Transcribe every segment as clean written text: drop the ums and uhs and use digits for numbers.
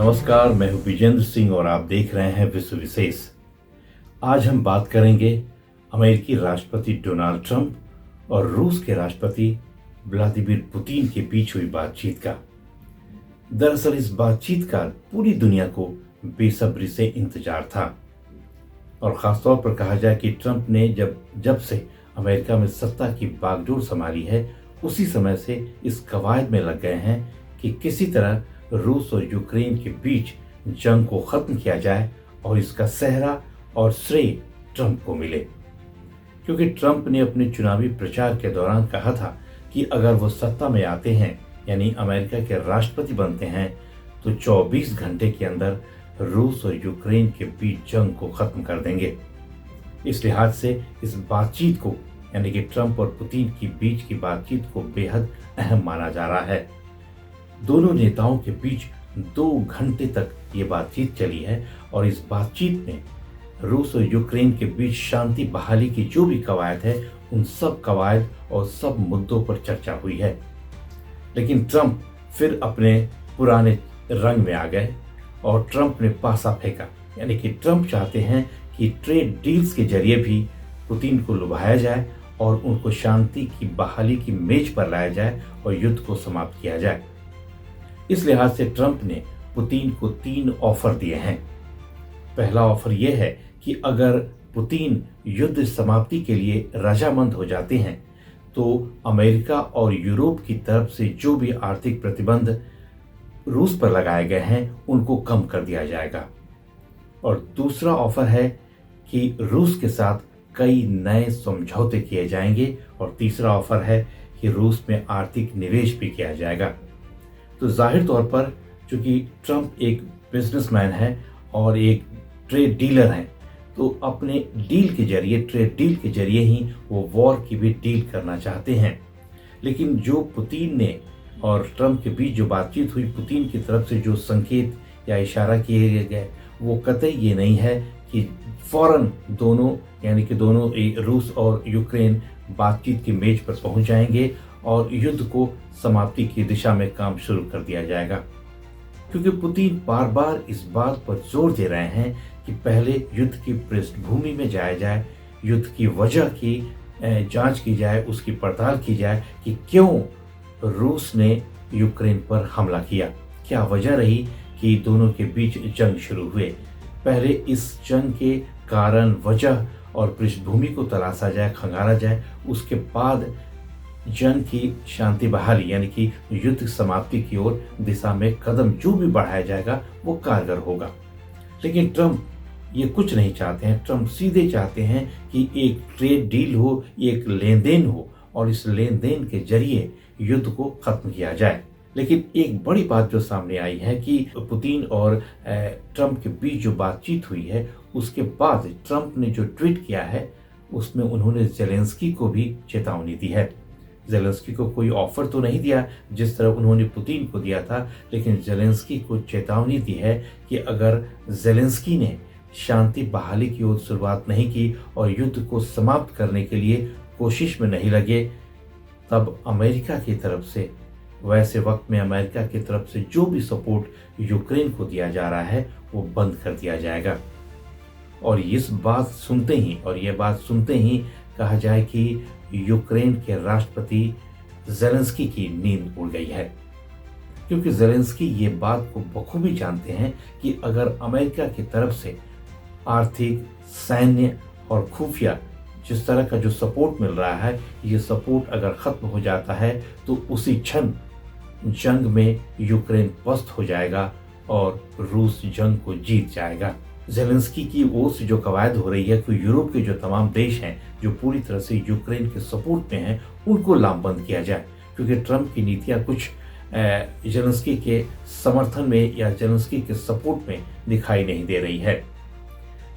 नमस्कार, मैं हूं विजेंद्र सिंह और आप देख रहे हैं विश्व विशेष। आज हम बात करेंगे अमेरिकी राष्ट्रपति डोनाल्ड ट्रंप और रूस के राष्ट्रपति व्लादिमीर पुतिन के बीच हुई बातचीत का। दरअसल इस बातचीत का पूरी दुनिया को बेसब्री से इंतजार था और खासतौर पर कहा जाए कि ट्रंप ने जब से अमेरिका में सत्ता की बागडोर संभाली है, उसी समय से इस कवायद में लग गए हैं कि किसी तरह रूस और यूक्रेन के बीच जंग को खत्म किया जाए और इसका सेहरा और श्रेय ट्रंप को मिले। क्योंकि ट्रंप ने अपने चुनावी प्रचार के दौरान कहा था कि अगर वो सत्ता में आते हैं, यानी अमेरिका के राष्ट्रपति बनते हैं, तो 24 घंटे के अंदर रूस और यूक्रेन के बीच जंग को खत्म कर देंगे। इस लिहाज से इस बातचीत को, यानी कि ट्रंप और पुतिन के बीच की बातचीत को बेहद अहम माना जा रहा है। दोनों नेताओं के बीच 2 घंटे तक ये बातचीत चली है और इस बातचीत में रूस और यूक्रेन के बीच शांति बहाली की जो भी कवायद है, उन सब कवायद और सब मुद्दों पर चर्चा हुई है। लेकिन ट्रंप फिर अपने पुराने रंग में आ गए और ट्रंप ने पासा फेंका, यानी कि ट्रंप चाहते हैं कि ट्रेड डील्स के जरिए भी पुतिन को लुभाया जाए और उनको शांति की बहाली की मेज पर लाया जाए और युद्ध को समाप्त किया जाए। इस लिहाज से ट्रंप ने पुतिन को 3 ऑफर दिए हैं। पहला ऑफर यह है कि अगर पुतिन युद्ध समाप्ति के लिए रजामंद हो जाते हैं, तो अमेरिका और यूरोप की तरफ से जो भी आर्थिक प्रतिबंध रूस पर लगाए गए हैं, उनको कम कर दिया जाएगा। और दूसरा ऑफर है कि रूस के साथ कई नए समझौते किए जाएंगे। और तीसरा ऑफर है कि रूस में आर्थिक निवेश भी किया जाएगा। तो जाहिर तौर पर चूंकि ट्रंप एक बिजनेसमैन है और एक ट्रेड डीलर है, तो अपने ट्रेड डील के जरिए ही वो वॉर की भी डील करना चाहते हैं। लेकिन जो पुतिन ने और ट्रंप के बीच जो बातचीत हुई, पुतिन की तरफ से जो संकेत या इशारा किए गए, वो कतई ये नहीं है कि फौरन दोनों, यानी कि दोनों रूस और यूक्रेन बातचीत की मेज पर पहुंच जाएंगे और युद्ध को समाप्ति की दिशा में काम शुरू कर दिया जाएगा। क्योंकि पुतिन बार बार इस बात पर जोर दे रहे हैं कि पहले युद्ध की पृष्ठभूमि में जाया जाए, युद्ध की वजह की जांच की जाए, उसकी पड़ताल की जाए कि क्यों रूस ने यूक्रेन पर हमला किया, क्या वजह रही कि दोनों के बीच जंग शुरू हुए। पहले इस जंग के कारण, वजह और पृष्ठभूमि को तलाशा जाए, खंगाला जाए, उसके बाद जंग की शांति बहाली, यानी कि युद्ध समाप्ति की ओर दिशा में कदम जो भी बढ़ाया जाएगा वो कारगर होगा। लेकिन ट्रंप ये कुछ नहीं चाहते हैं। ट्रंप सीधे चाहते हैं कि एक ट्रेड डील हो, एक लेन देन हो और इस लेन देन के जरिए युद्ध को खत्म किया जाए। लेकिन एक बड़ी बात जो सामने आई है कि पुतिन और ट्रंप के बीच जो बातचीत हुई है, उसके बाद ट्रंप ने जो ट्वीट किया है, उसमें उन्होंने जेलेंस्की को भी चेतावनी दी है। जेलेंस्की को कोई ऑफर तो नहीं दिया जिस तरह उन्होंने पुतिन को दिया था, लेकिन जेलेंस्की को चेतावनी दी है कि अगर जेलेंस्की ने शांति बहाली की ओर शुरुआत नहीं की और युद्ध को समाप्त करने के लिए कोशिश में नहीं लगे, तब अमेरिका की तरफ से, वैसे वक्त में अमेरिका की तरफ से जो भी सपोर्ट यूक्रेन को दिया जा रहा है, वो बंद कर दिया जाएगा। और इस बात सुनते ही कहा जाए कि यूक्रेन के राष्ट्रपति जेलेंस्की की नींद उड़ गई है। क्योंकि जेलेंस्की ये बात को बखूबी जानते हैं कि अगर अमेरिका की तरफ से आर्थिक, सैन्य और खुफिया जिस तरह का जो सपोर्ट मिल रहा है, ये सपोर्ट अगर खत्म हो जाता है तो उसी क्षण जंग में यूक्रेन पस्त हो जाएगा और रूस जंग को जीत जाएगा। जेलेंस्की की ओर से जो कवायद हो रही है कि यूरोप के जो तमाम देश हैं जो पूरी तरह से यूक्रेन के सपोर्ट में हैं, उनको लामबंद किया जाए। क्योंकि ट्रंप की नीतियां कुछ जेलेंस्की के समर्थन में या जेलेंस्की के सपोर्ट में दिखाई नहीं दे रही है।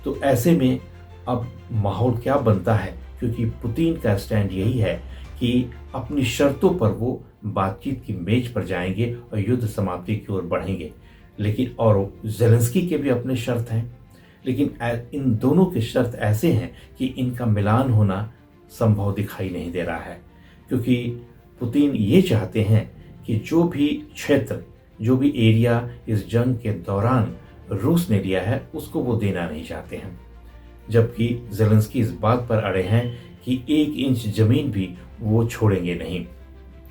तो ऐसे में अब माहौल क्या बनता है, क्योंकि पुतिन का स्टैंड यही है कि अपनी शर्तों पर वो बातचीत की मेज पर जाएंगे और युद्ध समाप्ति की ओर बढ़ेंगे। लेकिन और जेलेंस्की के भी अपने शर्त हैं, लेकिन इन दोनों के शर्त ऐसे हैं कि इनका मिलान होना संभव दिखाई नहीं दे रहा है। क्योंकि पुतिन ये चाहते हैं कि जो भी क्षेत्र जो भी एरिया इस जंग के दौरान रूस ने लिया है उसको वो देना नहीं चाहते हैं, जबकि ज़ेलेंस्की इस बात पर अड़े हैं कि 1 इंच जमीन भी वो छोड़ेंगे नहीं।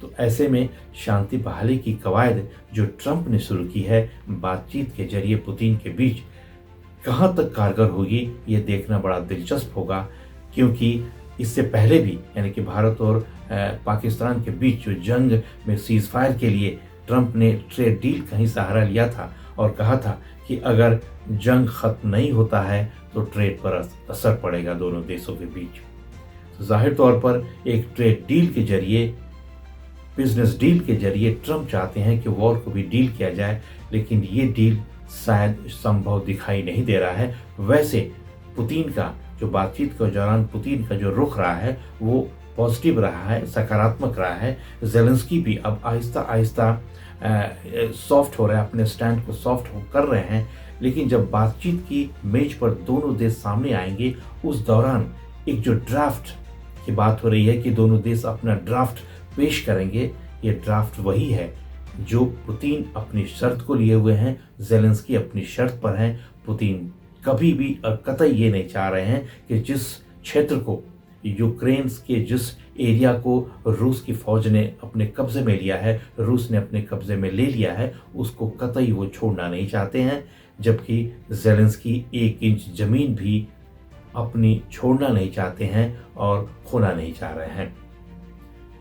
तो ऐसे में शांति बहाली की कवायद जो ट्रंप ने शुरू की है बातचीत के जरिए पुतिन के बीच, कहाँ तक कारगर होगी ये देखना बड़ा दिलचस्प होगा, क्योंकि इससे पहले भी यानी कि भारत और पाकिस्तान के बीच जो जंग में सीज फायर के लिए ट्रंप ने ट्रेड डील का ही सहारा लिया था और कहा था कि अगर जंग खत्म नहीं होता है तो ट्रेड पर असर पड़ेगा दोनों देशों के बीच। तो जाहिर तौर पर एक ट्रेड डील के जरिए, बिजनेस डील के जरिए ट्रंप चाहते हैं कि वॉर को भी डील किया जाए, लेकिन ये डील शायद संभव दिखाई नहीं दे रहा है। वैसे पुतिन का जो बातचीत के दौरान पुतिन का जो रुख रहा है वो पॉजिटिव रहा है, सकारात्मक रहा है। ज़ेलेंस्की भी अब आहिस्ता आहिस्ता सॉफ्ट हो रहा है, अपने स्टैंड को सॉफ्ट कर रहे हैं। लेकिन जब बातचीत की मेज पर दोनों देश सामने आएंगे उस दौरान एक जो ड्राफ्ट की बात हो रही है कि दोनों देश अपना ड्राफ्ट पेश करेंगे, ये ड्राफ्ट वही है जो पुतिन अपनी शर्त को लिए हुए हैं, ज़ेलेंस्की अपनी शर्त पर हैं। पुतिन कभी भी और कतई ये नहीं चाह रहे हैं कि जिस क्षेत्र को, यूक्रेन के जिस एरिया को रूस की फौज ने अपने कब्जे में लिया है, रूस ने अपने कब्जे में ले लिया है, उसको कतई वो छोड़ना नहीं चाहते हैं। जबकि ज़ेलेंस्की 1 इंच जमीन भी अपनी छोड़ना नहीं चाहते हैं और खोना नहीं चाह रहे हैं।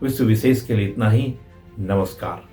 विश्व विशेष के लिए इतना ही। नमस्कार।